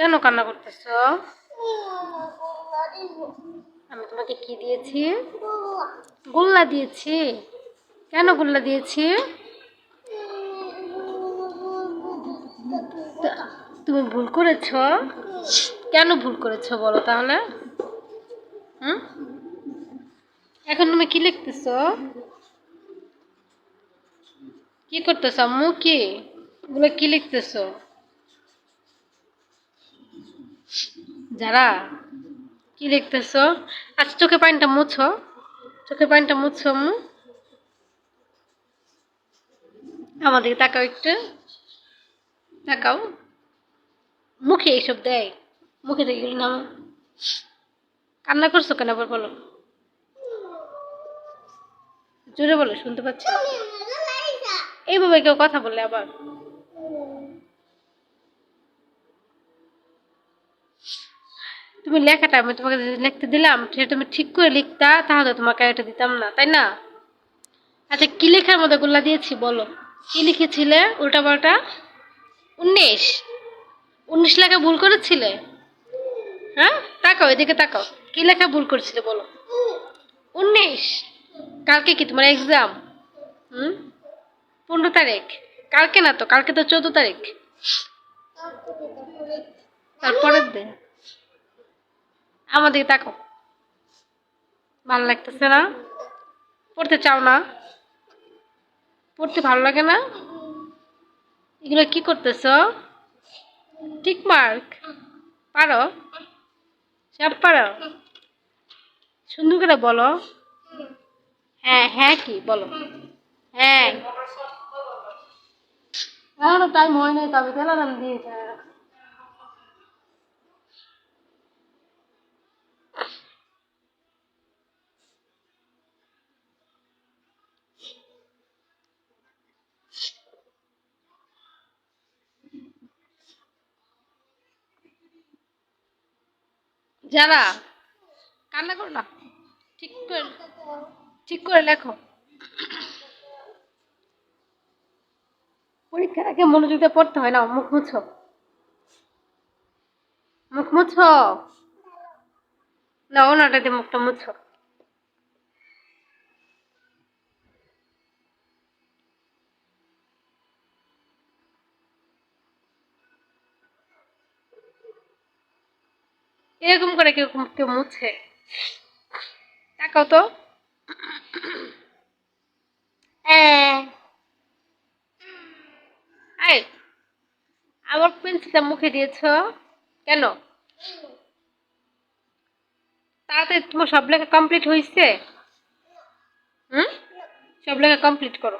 কেন কান্না করতেছো? আমি তোমাকে কি দিয়েছি? গোল্লা দিয়েছি। কেন গোল্লা দিয়েছি? তুমি ভুল করেছো? কেন ভুল করেছো বলো তাহলে? হুম? এখন তুমি কি লিখতেছো? কি করতেছো আম্মু? কি এগুলো কি লিখতেছো? যারা কি লিখতেছো? আচ্ছা, চোখে পানিটা মুছো। চোখে পানিটা মুছো আম্মু। আমাদেরকে তাকাও একটু। তাকাও। মুখে এইসব দেয়? মুখে থেকে গেলি না? কান্না করছো কেন আবার বলো? জোরে বলো, শুনতে পাচ্ছি না। এইভাবে কেউ কথা বললে আবার? তুমি লেখাটা আমি তোমাকে যদি লিখতে দিলাম সেটা তুমি ঠিক করে লিখতা, তাহলে তোমাকে এটা দিতাম না, তাই না? আচ্ছা, কি লেখার মধ্যে গোল্লা দিয়েছি বলো? কি লিখেছিলে উল্টা পাল্টা? 19? 19 লেখা ভুল করেছিলে? হ্যাঁ, তাকাও এদিকে তাকাও। কি লেখা ভুল করেছিলে বলো? 19? কালকে কি তোমার এক্সাম? হুম? 15 তারিখ? কালকে না তো, কালকে তো 14 তারিখ। তারপরের দিন। আমাদেরকে তাকাও। ভালো লাগতেছে না? পড়তে চাও না? পড়তে ভালো লাগে না? এগুলো কি করতেছো? টিক মার্ক পারো? সব পারো? সুন্দর করে বলো। হ্যাঁ হ্যাঁ কি বলো? হ্যাঁ। এখনো টাইম হয় নাই, তবে অ্যালার্ম দিয়েছে। যারা কান্না করো না, ঠিক করে ঠিক করে লেখো। পরীক্ষার আগে মনোযোগ দিয়ে পড়তে হয় না। মুখ মুছো। মুখ মুছো। না, ওনাটা দিয়ে মুখটা মুছো। এরকম করে কেউ কেউ মুছে? তাকাও তো। হ্যাঁ। এই, আমার পেন্সিলটা মুখে দিয়েছো কেন? তাড়াতাড়ি তোমার সব লেখা কমপ্লিট হয়েছে? হুম? সব লেখা কমপ্লিট করো।